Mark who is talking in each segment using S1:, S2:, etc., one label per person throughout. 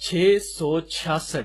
S1: 666,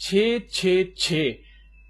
S1: 666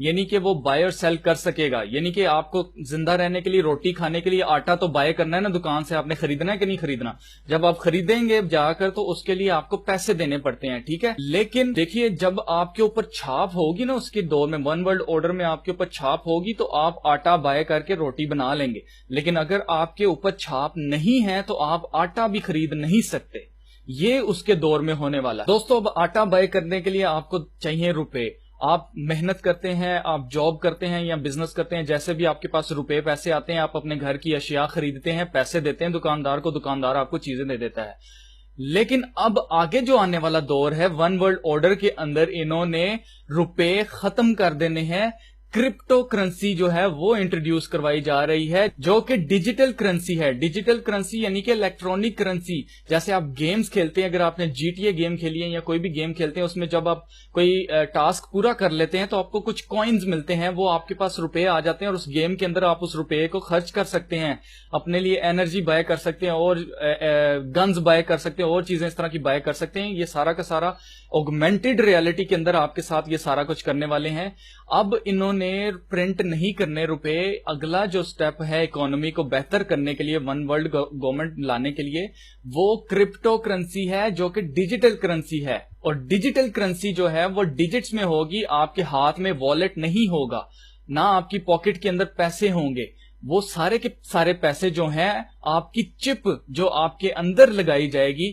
S1: یعنی کہ وہ بائی اور سیل کر سکے گا. یعنی کہ آپ کو زندہ رہنے کے لیے، روٹی کھانے کے لیے آٹا تو بائی کرنا ہے نا دکان سے، آپ نے خریدنا ہے کہ نہیں خریدنا. جب آپ خریدیں گے جا کر تو اس کے لیے آپ کو پیسے دینے پڑتے ہیں، ٹھیک ہے. لیکن دیکھیے جب آپ کے اوپر چھاپ ہوگی نا، اس کے دور میں ون ورلڈ آرڈر میں آپ کے اوپر چھاپ ہوگی تو آپ آٹا بائی کر کے روٹی بنا لیں گے. لیکن اگر آپ کے اوپر چھاپ نہیں ہے تو آپ آٹا بھی خرید نہیں سکتے. یہ اس کے دور میں ہونے والا ہے. دوستو اب آٹا بائی کرنے کے لیے آپ کو چاہیے روپے. آپ محنت کرتے ہیں، آپ جاب کرتے ہیں یا بزنس کرتے ہیں، جیسے بھی آپ کے پاس روپے پیسے آتے ہیں، آپ اپنے گھر کی اشیاء خریدتے ہیں، پیسے دیتے ہیں دکاندار کو، دکاندار آپ کو چیزیں دے دیتا ہے. لیکن اب آگے جو آنے والا دور ہے، ون ورلڈ آرڈر کے اندر انہوں نے روپے ختم کر دینے ہیں. کرپٹو کرنسی جو ہے وہ انٹروڈیوس کروائی جا رہی ہے، جو کہ ڈیجیٹل کرنسی ہے. ڈیجیٹل کرنسی یعنی کہ الیکٹرانک کرنسی. جیسے آپ گیمز کھیلتے ہیں، اگر آپ نے GTA گیم کھیلی ہے یا کوئی بھی گیم کھیلتے ہیں، اس میں جب آپ کوئی ٹاسک پورا کر لیتے ہیں تو آپ کو کچھ کوئنز ملتے ہیں، وہ آپ کے پاس روپے آ جاتے ہیں اور اس گیم کے اندر آپ اس روپے کو خرچ کر سکتے ہیں، اپنے لیے انرجی بائی کر سکتے ہیں اور گنز بائی کر سکتے ہیں اور چیزیں اس طرح کی بائی کر سکتے ہیں. یہ سارا کا سارا آگمنٹڈ ریالٹی کے اندر آپ کے ساتھ یہ سارا کچھ کرنے والے ہیں. اب انہوں نے پرنٹ نہیں کرنے روپے. اگلا جو سٹیپ ہے اکانومی کو بہتر کرنے کے لیے، ون ورلڈ گورنمنٹ لانے کے لیے، وہ کرپٹو کرنسی ہے جو کہ ڈیجیٹل کرنسی ہے. اور ڈیجیٹل کرنسی جو ہے وہ ڈیجٹس میں ہوگی، آپ کے ہاتھ میں والیٹ نہیں ہوگا، نہ آپ کی پاکٹ کے اندر پیسے ہوں گے. وہ سارے کے سارے پیسے جو ہیں آپ کی چپ جو آپ کے اندر لگائی جائے گی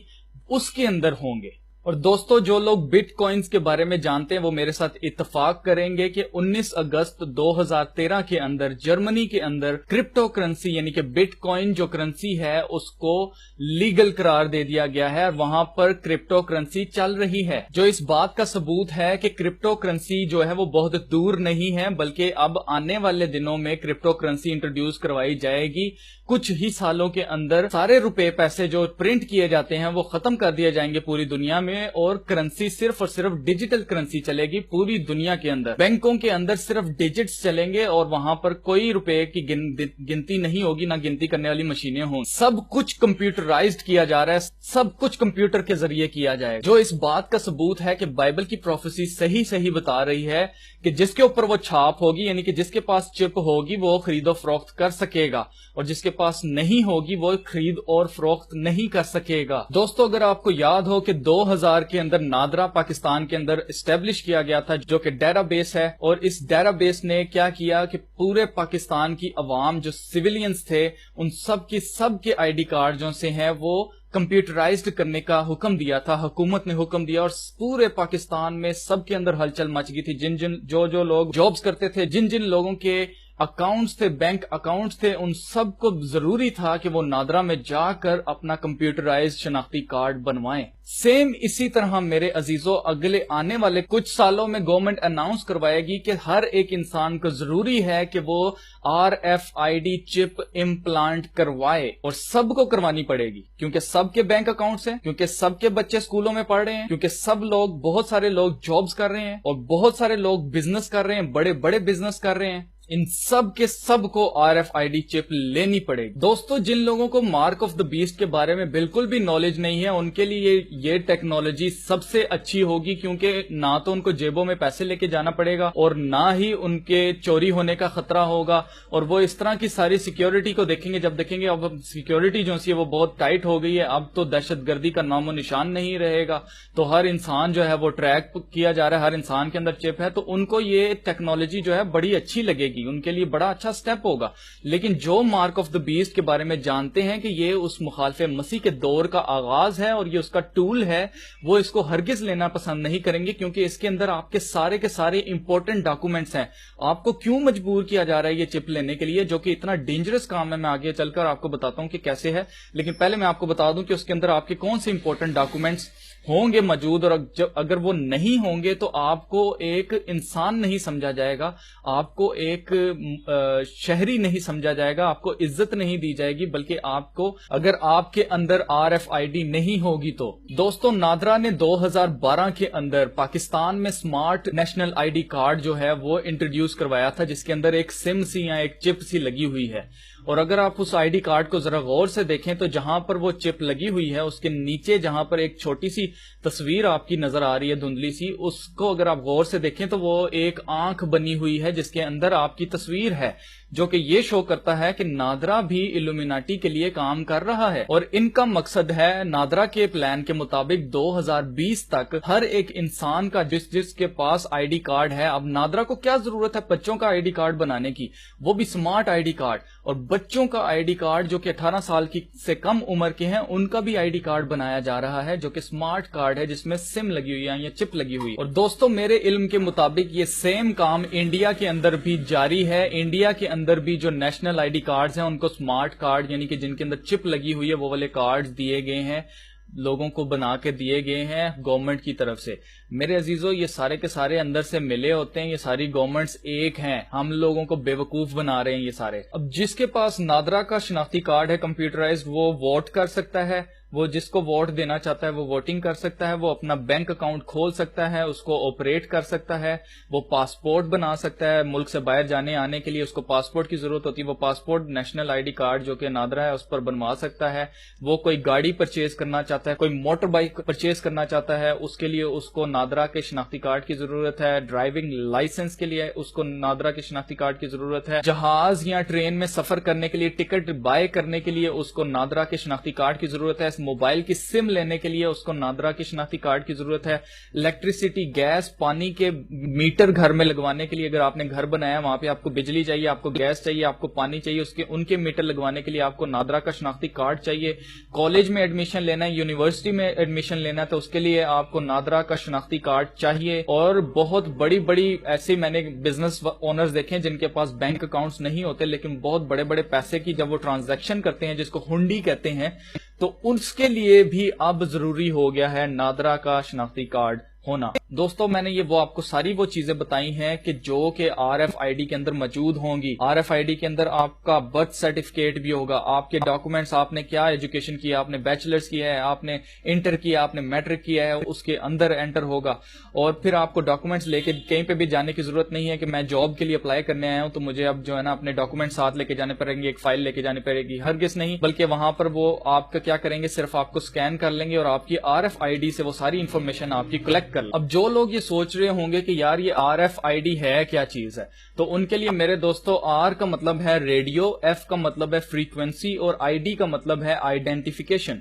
S1: اس کے اندر ہوں گے. اور دوستو جو لوگ بٹ کوئنز کے بارے میں جانتے ہیں وہ میرے ساتھ اتفاق کریں گے کہ 19 اگست 2013 کے اندر جرمنی کے اندر کرپٹو کرنسی یعنی کہ بٹ کوئن جو کرنسی ہے اس کو لیگل قرار دے دیا گیا ہے، اور وہاں پر کرپٹو کرنسی چل رہی ہے، جو اس بات کا ثبوت ہے کہ کرپٹو کرنسی جو ہے وہ بہت دور نہیں ہے، بلکہ اب آنے والے دنوں میں کرپٹو کرنسی انٹروڈیوس کروائی جائے گی. کچھ ہی سالوں کے اندر سارے روپے پیسے جو پرنٹ کیے جاتے ہیں وہ ختم کر دیے جائیں گے پوری دنیا میں، اور کرنسی صرف اور صرف ڈیجیٹل کرنسی چلے گی پوری دنیا کے اندر. بینکوں کے اندر صرف ڈیجٹس چلیں گے اور وہاں پر کوئی روپے کی گنتی نہیں ہوگی، نہ گنتی کرنے والی مشینیں ہوں. سب کچھ کمپیوٹرائزڈ کیا جا رہا ہے، سب کچھ کمپیوٹر کے ذریعے کیا جائے، جو اس بات کا ثبوت ہے کہ بائبل کی پروفیسی صحیح بتا رہی ہے کہ جس کے اوپر وہ چھاپ ہوگی یعنی کہ جس کے پاس چپ ہوگی وہ خرید و فروخت کر سکے گا، اور جس کے پاس نہیں ہوگی وہ خرید اور فروخت نہیں کر سکے گا. دوستو اگر آپ کو یاد ہو کہ 2000 کے اندر نادرا پاکستان کے اندر اسٹیبلش کیا گیا تھا، جو کہ ڈیٹا بیس ہے، اور اس ڈیٹا بیس نے کیا کیا کہ پورے پاکستان کی عوام جو سویلینز تھے ان سب کے آئی ڈی کارڈ جو سے ہیں وہ کمپیوٹرائزڈ کرنے کا حکم دیا تھا. حکومت نے حکم دیا اور پورے پاکستان میں سب کے اندر ہلچل مچ گئی تھی. جو لوگ جابز کرتے تھے، جن لوگوں کے اکاؤنٹس تھے، بینک اکاؤنٹس تھے، ان سب کو ضروری تھا کہ وہ نادرا میں جا کر اپنا کمپیوٹرائز شناختی کارڈ بنوائیں. سیم اسی طرح میرے عزیزو اگلے آنے والے کچھ سالوں میں گورنمنٹ اناؤنس کروائے گی کہ ہر ایک انسان کو ضروری ہے کہ وہ RFID چپ امپلانٹ کروائے، اور سب کو کروانی پڑے گی کیونکہ سب کے بینک اکاؤنٹس ہیں، کیونکہ سب کے بچے اسکولوں میں پڑھ رہے ہیں، کیونکہ بہت سارے لوگ جابز کر رہے ہیں اور بہت سارے لوگ بزنس کر رہے ہیں، بڑے بزنس کر رہے ہیں. ان سب کو RFID چپ لینی پڑے گی. دوستو جن لوگوں کو مارک آف دا بیسٹ کے بارے میں بالکل بھی نالج نہیں ہے ان کے لیے یہ ٹیکنالوجی سب سے اچھی ہوگی، کیونکہ نہ تو ان کو جیبوں میں پیسے لے کے جانا پڑے گا اور نہ ہی ان کے چوری ہونے کا خطرہ ہوگا، اور وہ اس طرح کی ساری سیکیورٹی کو دیکھیں گے. جب دیکھیں گے اب سیکیورٹی جو سی وہ بہت ٹائٹ ہو گئی ہے، اب تو دہشت گردی کا نام و نشان نہیں رہے گا، تو ہر انسان جو ہے وہ ٹریک کیا جا رہا ہے، ہر انسان کے اندر چپ ہے، تو ان کو یہ ٹیکنالوجی جو ہے بڑی اچھی لگے گی، ان کے لیے بڑا اچھا سٹیپ ہوگا. لیکن جو مارک آف دا بیسٹ کے بارے میں جانتے ہیں کہ یہ اس مخالف مسیح کے دور کا آغاز ہے اور یہ اس کا ٹول ہے، وہ اس کو ہرگز لینا پسند نہیں کریں گے، کیونکہ اس کے اندر آپ کے سارے امپورٹنٹ ڈاکومنٹس ہیں. آپ کو کیوں مجبور کیا جا رہا ہے یہ چپ لینے کے لیے، جو کہ اتنا ڈینجرس کام ہے؟ میں آگے چل کر آپ کو بتاتا ہوں کہ کیسے ہے، لیکن پہلے میں آپ کو بتا دوں کہ اس کے اندر آپ کے کون سے امپورٹنٹ ڈاکومنٹس ہوں گے موجود، اور اگر وہ نہیں ہوں گے تو آپ کو ایک انسان نہیں سمجھا جائے گا، آپ کو ایک شہری نہیں سمجھا جائے گا، آپ کو عزت نہیں دی جائے گی، بلکہ آپ کو اگر آپ کے اندر RFID نہیں ہوگی تو. دوستو نادرا نے 2012 کے اندر پاکستان میں سمارٹ نیشنل ID کارڈ جو ہے وہ انٹروڈیوس کروایا تھا، جس کے اندر ایک سم سی یا ایک چپ سی لگی ہوئی ہے، اور اگر آپ اس آئی ڈی کارڈ کو ذرا غور سے دیکھیں تو جہاں پر وہ چپ لگی ہوئی ہے اس کے نیچے جہاں پر ایک چھوٹی سی تصویر آپ کی نظر آ رہی ہے دھندلی سی، اس کو اگر آپ غور سے دیکھیں تو وہ ایک آنکھ بنی ہوئی ہے جس کے اندر آپ کی تصویر ہے، جو کہ یہ شو کرتا ہے کہ نادرا بھی الومیناٹی کے لیے کام کر رہا ہے، اور ان کا مقصد ہے نادرا کے پلان کے مطابق 2020 تک ہر ایک انسان کا جس کے پاس آئی ڈی کارڈ ہے، اب نادرا کو کیا ضرورت ہے بچوں کا آئی ڈی کارڈ بنانے کی، وہ بھی سمارٹ آئی ڈی کارڈ، اور بچوں کا آئی ڈی کارڈ جو کہ 18 سال کی سے کم عمر کے ہیں ان کا بھی آئی ڈی کارڈ بنایا جا رہا ہے، جو کہ سمارٹ کارڈ ہے جس میں سم لگی ہوئی ہے یا چپ لگی ہوئی ہے۔ اور دوستو میرے علم کے مطابق یہ سیم کام انڈیا کے اندر بھی جاری ہے، انڈیا کے اندر بھی جو نیشنل آئی ڈی کارڈز ہیں ان کو سمارٹ کارڈ یعنی کہ جن کے اندر چپ لگی ہوئی ہے وہ والے کارڈز دیے گئے ہیں، لوگوں کو بنا کے دیے گئے ہیں گورنمنٹ کی طرف سے۔ میرے عزیزو یہ سارے کے سارے اندر سے ملے ہوتے ہیں، یہ ساری گورنمنٹس ایک ہیں، ہم لوگوں کو بے وقوف بنا رہے ہیں یہ سارے۔ اب جس کے پاس نادرا کا شناختی کارڈ ہے کمپیوٹرائزڈ، وہ ووٹ کر سکتا ہے، وہ جس کو ووٹ دینا چاہتا ہے وہ ووٹنگ کر سکتا ہے، وہ اپنا بینک اکاؤنٹ کھول سکتا ہے، اس کو آپریٹ کر سکتا ہے، وہ پاسپورٹ بنا سکتا ہے، ملک سے باہر جانے آنے کے لیے اس کو پاسپورٹ کی ضرورت ہوتی ہے، وہ passport national I D card جو کہ نادرا ہے اس پر بنوا سکتا ہے، وہ کوئی گاڑی پرچیز کرنا چاہتا ہے، کوئی موٹر بائک پرچیز کرنا چاہتا ہے، اس کے لیے اس کو نادرا کے شناختی کارڈ کی ضرورت ہے، ڈرائیونگ لائسنس کے لیے اس کو نادرا کے شناختی کارڈ کی ضرورت ہے، جہاز یا ٹرین میں سفر کرنے کے لیے ٹکٹ بائی کرنے کے لیے اس کو نادرا کے شناختی کارڈ کی ضرورت ہے، موبائل کی سم لینے کے لیے اس کو نادرا کی شناختی کارڈ کی ضرورت ہے، الیکٹریسٹی گیس پانی کے میٹر گھر میں لگوانے کے لیے، اگر آپ نے گھر بنایا وہاں پہ آپ کو بجلی چاہیے، آپ کو گیس چاہیے، آپ کو پانی چاہیے، ان کے میٹر لگوانے کے لیے آپ کو نادرا کا شناختی کارڈ چاہیے، کالج میں ایڈمیشن لینا ہے، یونیورسٹی میں ایڈمیشن لینا ہے تو اس کے لیے آپ کو نادرا کا شناختی کارڈ چاہیے، اور بہت بڑی بڑی ایسے میں نے بزنس اونرز دیکھیں جن کے پاس بینک اکاؤنٹس نہیں ہوتے لیکن بہت بڑے بڑے پیسے کی جب وہ ٹرانزیکشن کرتے ہیں جس کو ہنڈی کہتے ہیں تو اس کے لیے بھی اب ضروری ہو گیا ہے نادرا کا شناختی کارڈ ہونا۔ دوستو میں نے یہ آپ کو ساری وہ چیزیں بتائی ہیں کہ جو کہ آر ایف آئی ڈی کے اندر موجود ہوں گی۔ آر ایف آئی ڈی کے اندر آپ کا برتھ سرٹیفکیٹ بھی ہوگا، آپ کے ڈاکومنٹس، آپ نے کیا ایجوکیشن کیا، آپ نے بیچلرز کیا ہے، آپ نے انٹر کیا، آپ نے میٹرک کیا ہے، اس کے اندر انٹر ہوگا، اور پھر آپ کو ڈاکومنٹس لے کے کہیں پہ بھی جانے کی ضرورت نہیں ہے کہ میں جاب کے لیے اپلائی کرنے آیا ہوں تو مجھے اب جو ہے نا اپنے ڈاکومنٹ ساتھ لے کے جانے پڑیں گے، ایک فائل لے کے جانی پڑے گی، ہرگز نہیں، بلکہ وہاں پر وہ آپ کا کیا کریں گے، صرف آپ کو سکین کر لیں گے اور آپ کی آر ایف آئی ڈی سے وہ ساری انفارمیشن آپ کی کلیکٹ کر لیں۔ اب جو لوگ یہ سوچ رہے ہوں گے کہ یار یہ آر ایف آئی ڈی ہے کیا چیز ہے، تو ان کے لیے میرے دوستو آر کا مطلب ہے ریڈیو، ایف کا مطلب ہے فریکوینسی اور آئی ڈی کا مطلب ہے آئیڈینٹیفیکیشن،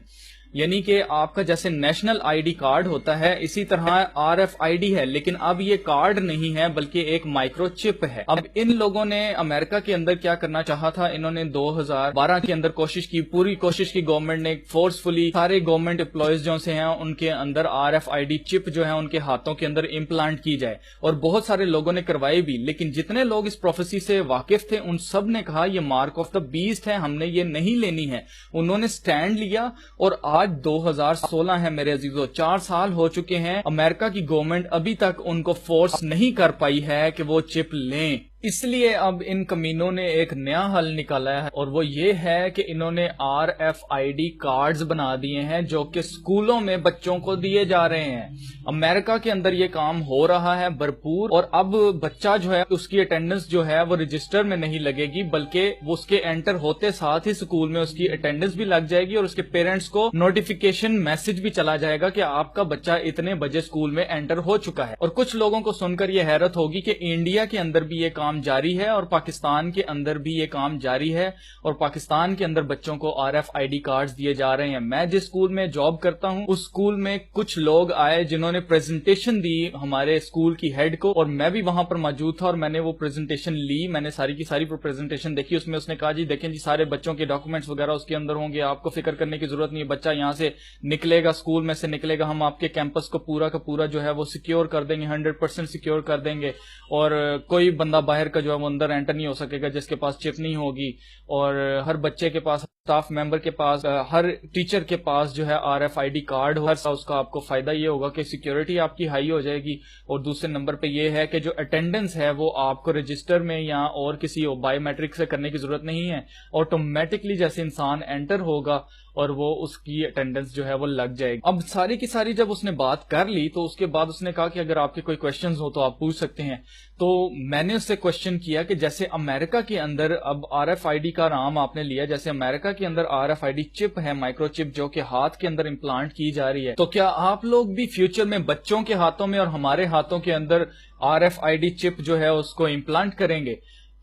S1: یعنی کہ آپ کا جیسے نیشنل آئی ڈی کارڈ ہوتا ہے اسی طرح آر ایف آئی ڈی ہے، لیکن اب یہ کارڈ نہیں ہے بلکہ ایک مائکرو چپ ہے۔ اب ان لوگوں نے امریکہ کے اندر کیا کرنا چاہا تھا، انہوں نے 2012 کے اندر کوشش کی، پوری کوشش کی گورنمنٹ نے فورسفلی سارے گورنمنٹ امپلائیز جو سے ہیں ان کے اندر آر ایف آئی ڈی چپ جو ہے ان کے ہاتھوں کے اندر امپلانٹ کی جائے، اور بہت سارے لوگوں نے کروائی بھی، لیکن جتنے لوگ اس پروفیسی سے واقف تھے ان سب نے کہا یہ مارک آف دا بیسٹ ہے، ہم نے یہ نہیں لینی ہے، انہوں نے سٹینڈ لیا، اور آج 2016 ہے میرے عزیزو، 4 سال ہو چکے ہیں، امریکہ کی گورنمنٹ ابھی تک ان کو فورس نہیں کر پائی ہے کہ وہ چپ لیں۔ اس لیے اب ان کمینوں نے ایک نیا حل نکالا ہے، اور وہ یہ ہے کہ انہوں نے R F I D cards بنا دیے ہیں جو کہ اسکولوں میں بچوں کو دیے جا رہے ہیں۔ امریکہ کے اندر یہ کام ہو رہا ہے بھرپور، اور اب بچہ جو ہے اس کی اٹینڈنس جو ہے وہ رجسٹر میں نہیں لگے گی بلکہ وہ اس کے انٹر ہوتے ساتھ ہی اسکول میں اس کی اٹینڈنس بھی لگ جائے گی، اور اس کے پیرنٹس کو نوٹیفیکیشن میسج بھی چلا جائے گا کہ آپ کا بچہ اتنے بجے اسکول میں انٹر ہو چکا ہے۔ اور کچھ لوگوں کو سن کر یہ حیرت ہوگی کہ انڈیا کے اندر بھی یہ کام جاری ہے اور پاکستان کے اندر بھی یہ کام جاری ہے، اور پاکستان کے اندر بچوں کو R F I D cards دیے جا رہے ہیں۔ میں جس اسکول میں جاب کرتا ہوں اس اسکول میں کچھ لوگ آئے جنہوں نے پریزنٹیشن دی ہمارے اسکول کی ہیڈ کو، اور میں بھی وہاں پر موجود تھا اور میں نے وہ پریزنٹیشن لی، میں نے ساری کی ساری پریزنٹیشن دیکھی، اس میں اس نے کہا جی دیکھیں جی سارے بچوں کے ڈاکومنٹس وغیرہ اس کے اندر ہوں گے، آپ کو فکر کرنے کی ضرورت نہیں ہے، بچہ یہاں سے نکلے گا، اسکول میں سے نکلے گا، ہم آپ کے کیمپس کو پورا کا پورا جو ہے وہ سیکیور کر دیں گے، 100% سیکیور کر دیں گے، اور کوئی بندہ باہر کا جو ہے وہ اندر انٹر نہیں ہو سکے گا جس کے پاس چپ نہیں ہوگی، اور ہر بچے کے پاس، اسٹاف ممبر کے پاس، ہر ٹیچر کے پاس جو ہے R F I D card ہو، اس کا آپ کو فائدہ یہ ہوگا کہ سیکیورٹی آپ کی ہائی ہو جائے گی، اور دوسرے نمبر پہ یہ ہے کہ جو اٹینڈنس ہے وہ آپ کو رجسٹر میں یا اور کسی بایو میٹرک سے کرنے کی ضرورت نہیں ہے، آٹومیٹکلی جیسے انسان انٹر ہوگا اور وہ اس کی اٹینڈنس جو ہے وہ لگ جائے گی. اب ساری کی ساری جب اس نے بات کر لی تو اس کے بعد اس نے کہا کہ اگر آپ کے کوئی کوشچنز ہو تو آپ پوچھ سکتے ہیں. تو میں نے اس سے کوشچن کیا کہ جیسے امریکہ کے اندر اب RFID کا نام آپ نے لیا, جیسے امریکہ کے اندر RFID چپ ہے, مائکرو چپ, جو کہ ہاتھ کے اندر امپلانٹ کی جا رہی ہے, تو کیا آپ لوگ بھی فیوچر میں بچوں کے ہاتھوں میں اور ہمارے ہاتھوں کے اندر RFID چپ جو ہے اس کو امپلانٹ کریں گے؟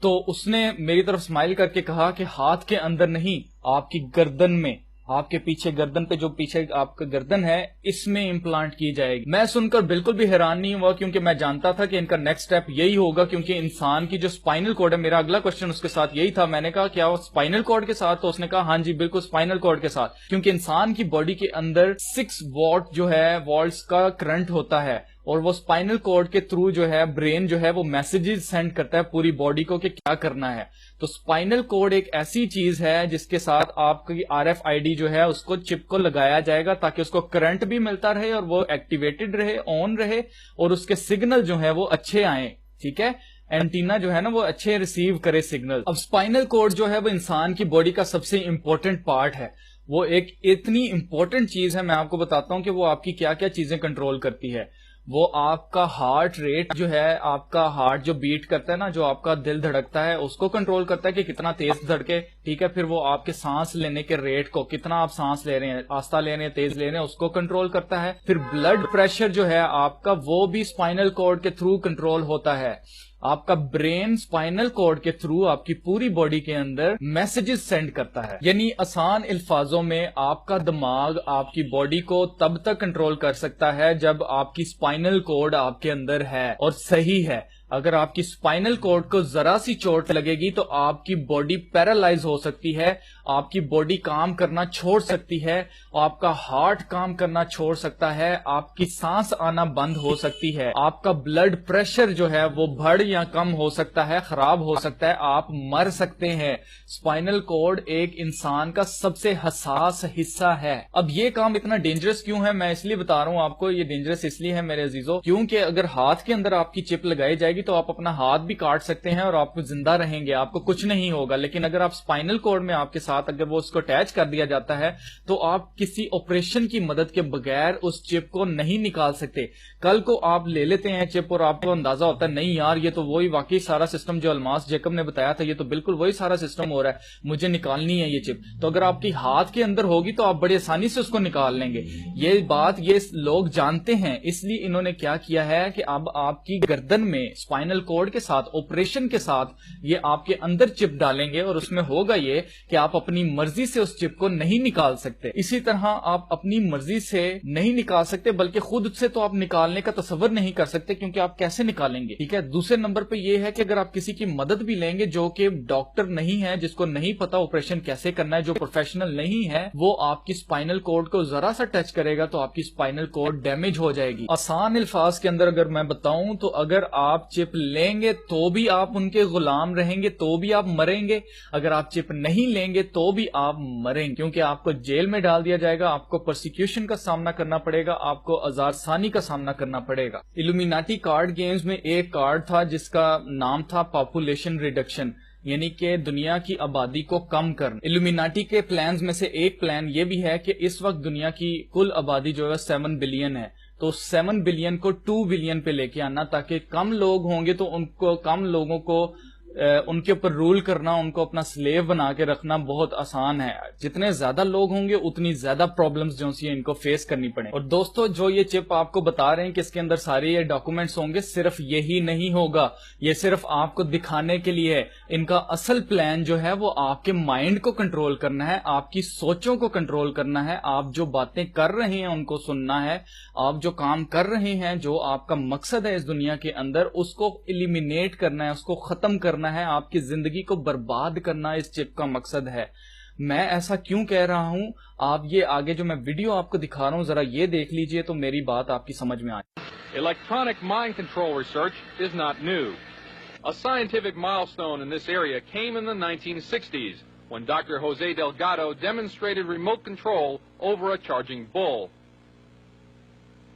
S1: تو اس نے میری طرف اسمائل کر کے کہا کہ ہاتھ کے اندر نہیں, آپ کی گردن میں, آپ کے پیچھے گردن پہ, جو پیچھے آپ کا گردن ہے اس میں امپلانٹ کی جائے گی. میں سن کر بالکل بھی حیران نہیں ہوا, کیونکہ میں جانتا تھا کہ ان کا نیکسٹ سٹیپ یہی ہوگا, کیونکہ انسان کی جو اسپائنل کارڈ ہے, میرا اگلا کوشچن اس کے ساتھ یہی تھا. میں نے کہا کیا وہ اسپائنل کارڈ کے ساتھ؟ تو اس نے کہا ہاں جی بالکل اسپائنل کارڈ کے ساتھ, کیونکہ انسان کی باڈی کے اندر 6 واٹ جو ہے والٹس کا کرنٹ ہوتا ہے, اور وہ اسپائنل کارڈ کے تھرو جو ہے برین جو ہے وہ میسجز سینڈ کرتا ہے پوری باڈی کو کہ کیا کرنا ہے. تو اسپائنل کارڈ ایک ایسی چیز ہے جس کے ساتھ آپ کی RFID جو ہے اس کو چپ کو لگایا جائے گا, تاکہ اس کو کرنٹ بھی ملتا رہے اور وہ ایکٹیویٹڈ رہے, آن رہے, اور اس کے سگنل جو ہے وہ اچھے آئیں. ٹھیک ہے, اینٹینا جو ہے نا وہ اچھے ریسیو کرے سگنل. اب اسپائنل کارڈ جو ہے وہ انسان کی باڈی کا سب سے امپورٹنٹ پارٹ ہے. وہ ایک اتنی امپورٹنٹ چیز ہے, میں آپ کو بتاتا ہوں کہ وہ آپ کی کیا کیا چیزیں کنٹرول کرتی ہے. وہ آپ کا ہارٹ ریٹ جو ہے, آپ کا ہارٹ جو بیٹ کرتا ہے نا, جو آپ کا دل دھڑکتا ہے, اس کو کنٹرول کرتا ہے کہ کتنا تیز دھڑکے. ٹھیک ہے, پھر وہ آپ کے سانس لینے کے ریٹ کو, کتنا آپ سانس لے رہے ہیں, آہستہ لے رہے ہیں, تیز لے رہے ہیں, اس کو کنٹرول کرتا ہے. پھر بلڈ پریشر جو ہے آپ کا, وہ بھی اسپائنل کارڈ کے تھرو کنٹرول ہوتا ہے. آپ کا برین اسپائنل کارڈ کے تھرو آپ کی پوری باڈی کے اندر میسجز سینڈ کرتا ہے. یعنی آسان الفاظوں میں, آپ کا دماغ آپ کی باڈی کو تب تک کنٹرول کر سکتا ہے جب آپ کی اسپائنل کارڈ آپ کے اندر ہے اور صحیح ہے. اگر آپ کی اسپائنل کارڈ کو ذرا سی چوٹ لگے گی تو آپ کی باڈی پیرالائز ہو سکتی ہے, آپ کی باڈی کام کرنا چھوڑ سکتی ہے, آپ کا ہارٹ کام کرنا چھوڑ سکتا ہے, آپ کی سانس آنا بند ہو سکتی ہے, آپ کا بلڈ پریشر جو ہے وہ بڑھ یا کم ہو سکتا ہے, خراب ہو سکتا ہے, آپ مر سکتے ہیں. اسپائنل کارڈ ایک انسان کا سب سے حساس حصہ ہے. اب یہ کام اتنا ڈینجرس کیوں ہے؟ میں اس لیے بتا رہا ہوں آپ کو, یہ ڈینجرس اس لیے ہے میرے عزیزوں, کیونکہ اگر ہاتھ کے اندر آپ کی چپ لگائی جائے گی تو آپ اپنا ہاتھ بھی کاٹ سکتے ہیں اور آپ کو زندہ رہیں گے, آپ کو کچھ نہیں ہوگا. لیکن اگر آپ اسپائنل کارڈ میں آپ کے ساتھ اگر وہ اس کو اٹیچ کر دیا جاتا ہے تو آپ کسی آپریشن کی مدد کے بغیر اس چپ کو نہیں نکال سکتے. کل کو آپ لے لیتے ہیں چپ اور آپ کو اندازہ ہوتا ہے نہیں یار یہ تو وہی واقعی سارا سسٹم جو الماس جیکب نے بتایا تھا, یہ تو بالکل وہی سارا سسٹم ہو رہا ہے, مجھے نکالنی ہے یہ چپ. تو اگر آپ کی ہاتھ کے اندر ہوگی تو آپ بڑی آسانی سے اس کو نکال لیں گے. یہ بات یہ لوگ جانتے ہیں, اس لیے انہوں نے کیا کیا ہے کہ اب آپ کی گردن میں اسپائنل کارڈ کے ساتھ, آپریشن کے ساتھ, یہ آپ کے اندر چپ ڈالیں گے, اور اس میں ہوگا یہ کہ آپ اپنی مرضی سے اس چپ کو نہیں نکال سکتے. اسی طرح آپ اپنی مرضی سے نہیں نکال سکتے, بلکہ خود سے تو آپ نکالنے کا تصور نہیں کر سکتے, کیونکہ آپ کیسے نکالیں گے. ٹھیک ہے, دوسرے نمبر پہ یہ ہے کہ اگر آپ کسی کی مدد بھی لیں گے جو کہ ڈاکٹر نہیں ہے, جس کو نہیں پتا آپریشن کیسے کرنا ہے, جو پروفیشنل نہیں ہے, وہ آپ کی اسپائنل کارڈ کو ذرا سا ٹچ کرے گا تو آپ کی اسپائنل کارڈ ڈیمیج ہو جائے گی. آسان الفاظ کے اندر اگر میں بتاؤں تو اگر آپ چپ لیں گے تو بھی آپ ان کے غلام رہیں گے, تو بھی آپ مریں گے. اگر آپ چپ نہیں لیں گے تو بھی آپ مریں گے, کیونکہ آپ کو جیل میں ڈال دیا جائے گا, آپ کو پرسیکیوشن کا سامنا کرنا پڑے گا, آپ کو ازارثانی کا سامنا کرنا پڑے گا. الومیناٹی کارڈ گیمز میں ایک کارڈ تھا جس کا نام تھا پاپولیشن ریڈکشن, یعنی کہ دنیا کی آبادی کو کم کرنا. الومیناٹی کے پلانز میں سے ایک پلان یہ بھی ہے کہ اس وقت دنیا کی کل آبادی جو ہے 7 بلین ہے, تو 7 بلین کو 2 بلین پہ لے کے آنا, تاکہ کم لوگ ہوں گے تو ان کو, کم لوگوں کو ان کے اوپر رول کرنا, ان کو اپنا سلیو بنا کے رکھنا بہت آسان ہے. جتنے زیادہ لوگ ہوں گے اتنی زیادہ پرابلمز جو سی ان کو فیس کرنی پڑیں. اور دوستو جو یہ چپ آپ کو بتا رہے ہیں کہ اس کے اندر سارے یہ ڈاکومنٹس ہوں گے, صرف یہی نہیں ہوگا, یہ صرف آپ کو دکھانے کے لیے ہے. ان کا اصل پلان جو ہے وہ آپ کے مائنڈ کو کنٹرول کرنا ہے, آپ کی سوچوں کو کنٹرول کرنا ہے, آپ جو باتیں کر رہے ہیں ان کو سننا ہے, آپ جو کام کر رہے ہیں, جو آپ کا مقصد ہے اس دنیا کے اندر, اس کو ایلیمینیٹ کرنا ہے, اس کو ختم کرنا ہے, آپ کی زندگی کو برباد کرنا اس چپ کا مقصد ہے. میں ایسا کیوں کہہ رہا ہوں, آپ یہ آگے جو میں ویڈیو آپ کو دکھا رہا ہوں ذرا یہ دیکھ لیجئے تو میری بات آپ کی سمجھ میں آئے.
S2: Electronic mind control research is not new. A scientific milestone in this area came in the 1960s when Dr. Jose Delgado demonstrated remote control over a charging bull.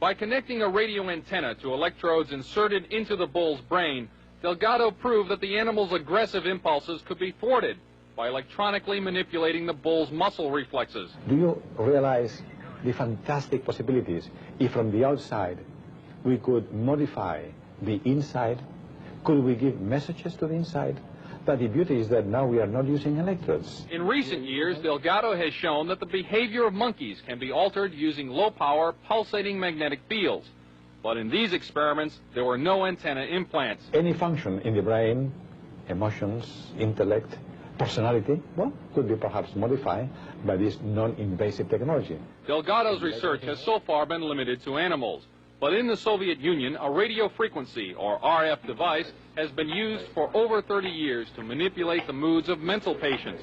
S2: By connecting a radio antenna to electrodes inserted into the bull's brain, Delgado proved that the animal's aggressive impulses could be thwarted by electronically manipulating the bull's muscle reflexes.
S3: Do you realize the fantastic possibilities if from the outside we could modify the inside? Could we give messages to the inside? But the beauty is that now we are not using electrodes.
S2: In recent years, Delgado has shown that the behavior of monkeys can be altered using low-power, pulsating magnetic fields. But in these experiments, there were no antenna implants.
S3: Any function in the brain, emotions, intellect, personality, well, could be perhaps modified by this non-invasive technology.
S2: Delgado's research has so far been limited to animals. But in the Soviet Union, a radio frequency, or RF device, has been used for over 30 years to manipulate the moods of mental patients.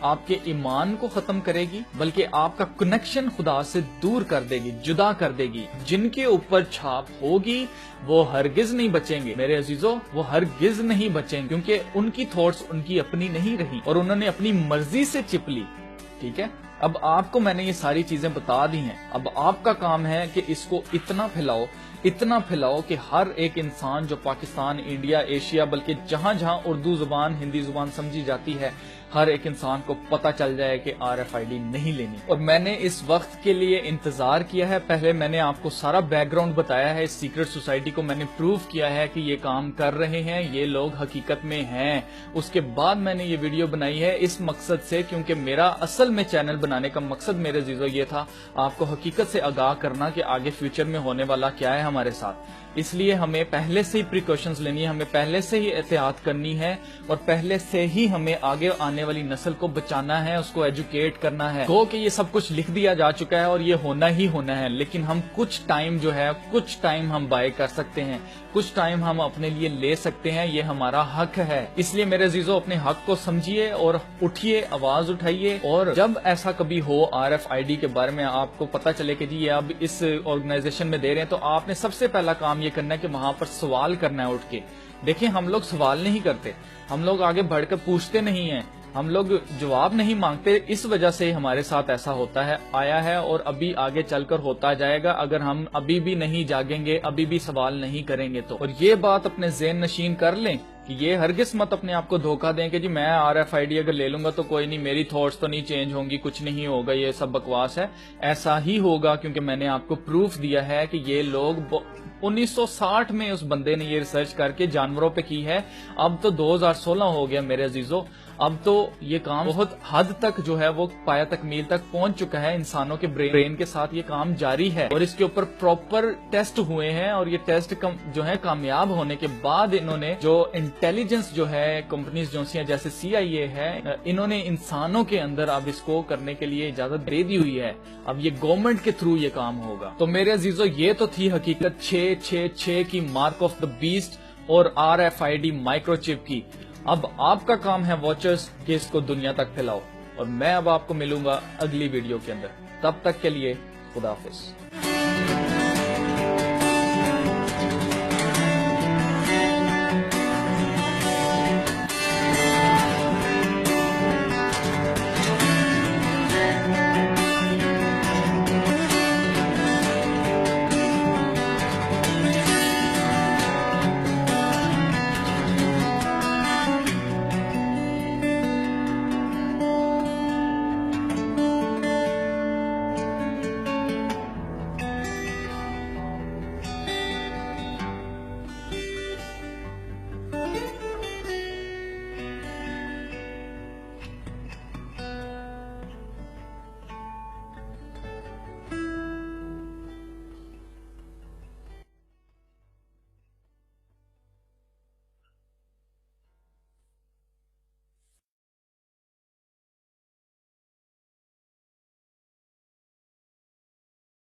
S1: آپ کے ایمان کو ختم کرے گی بلکہ آپ کا کنیکشن خدا سے دور کر دے گی، جدا کر دے گی۔ جن کے اوپر چھاپ ہوگی وہ ہرگز نہیں بچیں گے میرے عزیزو، وہ ہرگز نہیں بچیں گے، کیونکہ ان کی تھاٹس ان کی اپنی نہیں رہی اور انہوں نے اپنی مرضی سے چپ لی۔ ٹھیک ہے، اب آپ کو میں نے یہ ساری چیزیں بتا دی ہیں، اب آپ کا کام ہے کہ اس کو اتنا پھیلاؤ کہ ہر ایک انسان جو پاکستان، انڈیا، ایشیا، بلکہ جہاں جہاں اردو زبان، ہندی زبان سمجھی جاتی ہے، ہر ایک انسان کو پتا چل جائے کہ RFID نہیں لینی۔ اور میں نے اس وقت کے لیے انتظار کیا ہے، پہلے میں نے آپ کو سارا بیک گراؤنڈ بتایا ہے، اس سیکرٹ سوسائٹی کو میں نے پروف کیا ہے کہ یہ کام کر رہے ہیں، یہ لوگ حقیقت میں ہیں۔ اس کے بعد میں نے یہ ویڈیو بنائی ہے اس مقصد سے، کیونکہ میرا اصل میں چینل بنانے کا مقصد میرے عزیزو یہ تھا آپ کو حقیقت سے آگاہ کرنا کہ آگے فیوچر میں ہونے والا کیا ہے ہمارے ساتھ۔ اس لیے ہمیں پہلے سے ہی پریکاشنز لینی ہے، ہمیں پہلے سے ہی احتیاط کرنی ہے، اور پہلے سے ہی ہمیں آگے آنے والی نسل کو بچانا ہے، اس کو ایجوکیٹ کرنا ہے۔ گو کہ یہ سب کچھ لکھ دیا جا چکا ہے اور یہ ہونا ہی ہونا ہے، لیکن ہم کچھ ٹائم ہم بائے کر سکتے ہیں، کچھ ٹائم ہم اپنے لیے لے سکتے ہیں، یہ ہمارا حق ہے۔ اس لیے میرے عزیزو اپنے حق کو سمجھیے اور اٹھیے، آواز اٹھائیے، اور جب ایسا کبھی ہو RFID کے بارے میں آپ کو پتا چلے کہ جی یہ اب اس آرگنائزیشن میں دے رہے ہیں، تو آپ نے سب سے پہلا کام یہ کرنا ہے کہ وہاں پر سوال کرنا ہے اٹھ کے۔ دیکھیں ہم لوگ سوال نہیں کرتے، ہم لوگ آگے بڑھ کر پوچھتے نہیں ہیں، ہم لوگ جواب نہیں مانگتے، اس وجہ سے ہمارے ساتھ ایسا ہوتا ہے، آیا ہے اور ابھی آگے چل کر ہوتا جائے گا اگر ہم ابھی بھی نہیں جاگیں گے، ابھی بھی سوال نہیں کریں گے تو۔ اور یہ بات اپنے ذہن نشین کر لیں کہ یہ ہرگز مت اپنے آپ کو دھوکہ دیں کہ جی میں RFID اگر لے لوں گا تو کوئی نہیں، میری تھاٹس تو نہیں چینج ہوں گی، کچھ نہیں ہوگا، یہ سب بکواس ہے۔ ایسا ہی ہوگا، کیونکہ میں نے آپ کو پروف دیا ہے کہ یہ لوگ 1960 میں اس بندے نے یہ ریسرچ کر کے جانوروں پہ کی ہے، اب تو 2016 ہو گیا میرے عزیزو، اب تو یہ کام بہت حد تک جو ہے وہ پایا تکمیل تک پہنچ چکا ہے، انسانوں کے برین کے ساتھ یہ کام جاری ہے، اور اس کے اوپر پراپر ٹیسٹ ہوئے ہیں، اور یہ ٹیسٹ جو ہے کامیاب ہونے کے بعد انہوں نے جو انٹیلیجنس جو ہے کمپنیز جو جیسے CIA ہے، انہوں نے انسانوں کے اندر اب اس کو کرنے کے لیے اجازت دے دی ہوئی ہے، اب یہ گورنمنٹ کے تھرو یہ کام ہوگا۔ تو میرے عزیزو یہ تو تھی حقیقت 666 کی مارک آف دا بیسٹ اور RFID مائکرو چپ کی۔ اب آپ کا کام ہے واچرز کہ اس کو دنیا تک پھیلاؤ، اور میں اب آپ کو ملوں گا اگلی ویڈیو کے اندر، تب تک کے لیے خدا حافظ۔